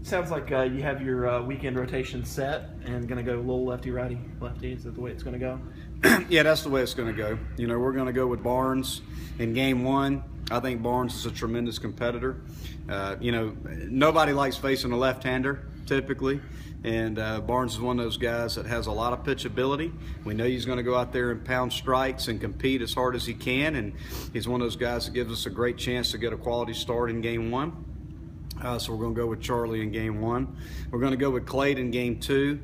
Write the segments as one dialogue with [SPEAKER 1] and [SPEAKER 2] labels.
[SPEAKER 1] Sounds like you have your weekend rotation set and going to go a little lefty-righty. Lefty, is that the way it's going to go?
[SPEAKER 2] Yeah, that's the way it's going to go. You know, we're going to go with Barnes in game one. I think Barnes is a tremendous competitor. You know, nobody likes facing a left-hander typically, and Barnes is one of those guys that has a lot of pitchability. We know he's going to go out there and pound strikes and compete as hard as he can, and he's one of those guys that gives us a great chance to get a quality start in game one. So we're going to go with Charlie in game one. We're going to go with Clade in game two.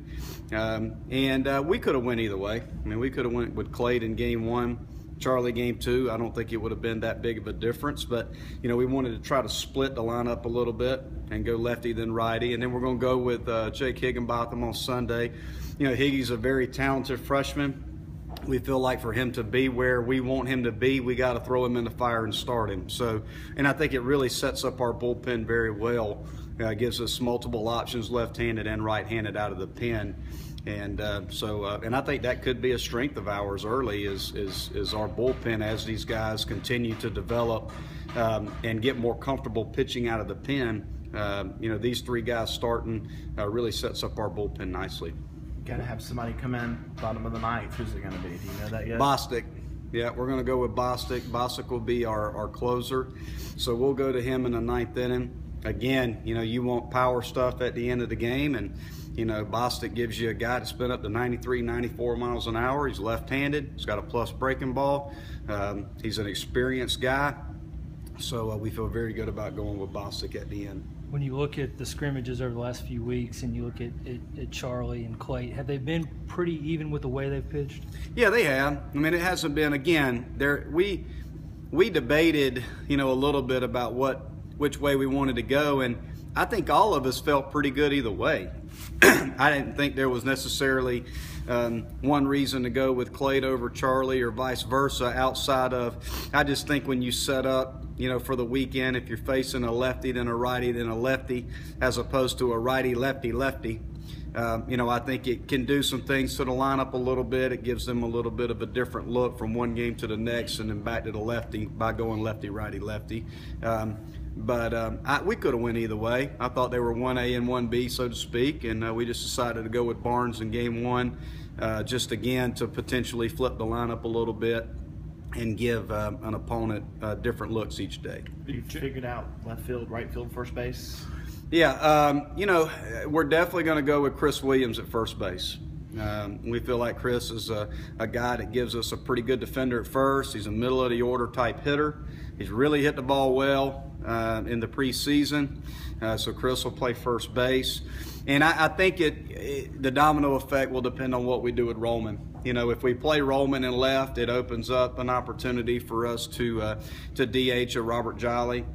[SPEAKER 2] And we could have went either way. I mean, we could have went with Clade in game one, Charlie game two. I don't think it would have been that big of a difference. But, you know, we wanted to try to split the lineup a little bit and go lefty then righty. And then we're going to go with Jake Higginbotham on Sunday. You know, Higgy's a very talented freshman. We feel like for him to be where we want him to be, we got to throw him in the fire and start him. So, and I think it really sets up our bullpen very well. Gives us multiple options, left-handed and right-handed out of the pen. And and I think that could be a strength of ours early is our bullpen as these guys continue to develop and get more comfortable pitching out of the pen. You know, these three guys starting really sets up our bullpen nicely.
[SPEAKER 1] Got to have somebody come in bottom of the ninth. Who's it going to be? Do you know that yet?
[SPEAKER 2] Bostic. Yeah, we're going to go with Bostic. Bostic will be our closer. So we'll go to him in the ninth inning. Again, you know, you want power stuff at the end of the game. And, you know, Bostic gives you a guy that's been up to 93, 94 miles an hour. He's left-handed. He's got a plus breaking ball. He's an experienced guy. So we feel very good about going with Bostic at the end.
[SPEAKER 3] When you look at the scrimmages over the last few weeks and you look at Charlie and Clay, have they been pretty even with the way they've pitched?
[SPEAKER 2] Yeah, they have. I mean, it hasn't been, again, we debated, you know, a little bit about which way we wanted to go, and I think all of us felt pretty good either way. I didn't think there was necessarily one reason to go with Clay over Charlie or vice versa outside of, I just think when you set up, you know, for the weekend, if you're facing a lefty, then a righty, then a lefty, as opposed to a righty, lefty, lefty, you know, I think it can do some things to the lineup a little bit. It gives them a little bit of a different look from one game to the next and then back to the lefty by going lefty, righty, lefty. We could have went either way. I thought they were 1A and 1B, so to speak, and we just decided to go with Barnes in game one, just again to potentially flip the lineup a little bit and give an opponent different looks each day.
[SPEAKER 1] You figured out left field, right field, first base?
[SPEAKER 2] Yeah, you know, we're definitely going to go with Chris Williams at first base. We feel like Chris is a guy that gives us a pretty good defender at first. He's a middle of the order type hitter. He's really hit the ball well in the preseason. So Chris will play first base. And I think the domino effect will depend on what we do with Roman. You know, if we play Roman in left, it opens up an opportunity for us to DH a Robert Jolly.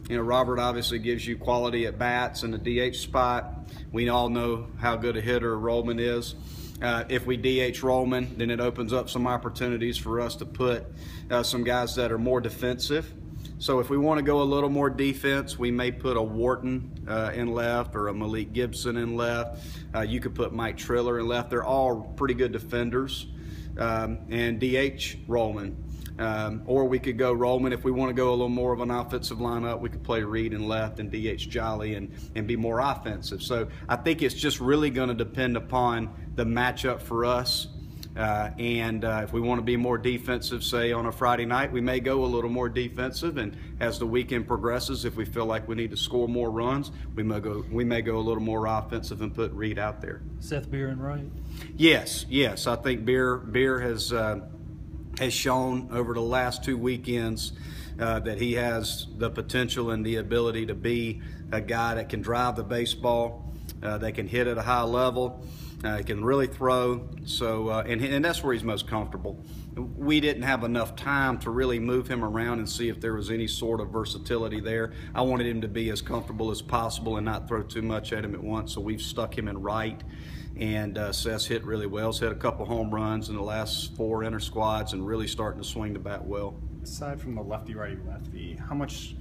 [SPEAKER 2] You know, Robert obviously gives you quality at bats in the DH spot. We all know how good a hitter Roman is. If we DH Roman, then it opens up some opportunities for us to put some guys that are more defensive. So if we want to go a little more defense, we may put a Wharton in left or a Malik Gibson in left. You could put Mike Triller in left. They're all pretty good defenders. And DH Roman. Or we could go Roman. If we want to go a little more of an offensive lineup, we could play Reed in left and DH Jolly and be more offensive. So I think it's just really going to depend upon the matchup for us. If we want to be more defensive, say on a Friday night, we may go a little more defensive. And as the weekend progresses, if we feel like we need to score more runs, we may go a little more offensive and put Reed out there.
[SPEAKER 3] Seth Burney, right?
[SPEAKER 2] Yes. I think Beer has shown over the last two weekends that he has the potential and the ability to be a guy that can drive the baseball, that can hit at a high level. He can really throw, so and that's where he's most comfortable. We didn't have enough time to really move him around and see if there was any sort of versatility there. I wanted him to be as comfortable as possible and not throw too much at him at once, so we've stuck him in right. And Seth's hit really well. He's hit a couple home runs in the last 4 inter squads and really starting to swing the bat well.
[SPEAKER 4] Aside from the lefty-righty-lefty, how much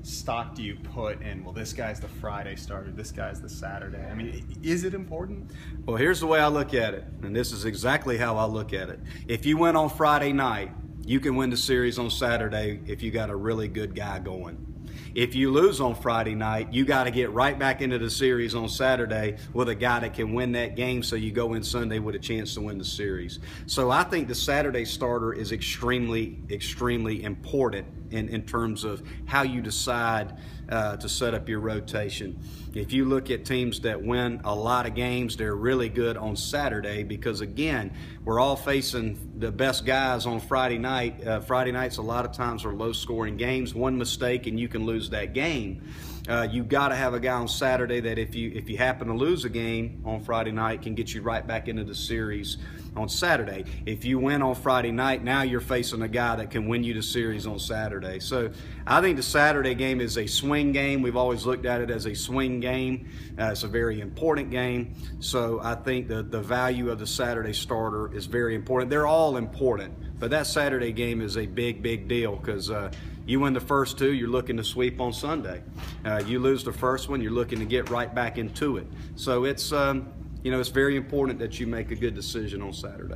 [SPEAKER 4] stock do you put in, well, this guy's the Friday starter, this guy's the Saturday? I mean, is it important?
[SPEAKER 2] Well, here's the way I look at it, and this is exactly how I look at it. If you win on Friday night, you can win the series on Saturday if you got a really good guy going. If you lose on Friday night, you got to get right back into the series on Saturday with a guy that can win that game, so you go in Sunday with a chance to win the series. So I think the Saturday starter is extremely, extremely important in terms of how you decide to set up your rotation. If you look at teams that win a lot of games, they're really good on Saturday because, again, we're all facing the best guys on Friday night. Friday nights a lot of times are low-scoring games. One mistake and you can lose that game. You got to have a guy on Saturday that if you happen to lose a game on Friday night can get you right back into the series on Saturday. If you win on Friday night, now you're facing a guy that can win you the series on Saturday. So I think the Saturday game is a swing game. We've always looked at it as a swing game. It's a very important game. So I think the value of the Saturday starter is very important. They're all important, but that Saturday game is a big, big deal because you win the first two, you're looking to sweep on Sunday. You lose the first one, you're looking to get right back into it. So it's it's very important that you make a good decision on Saturday.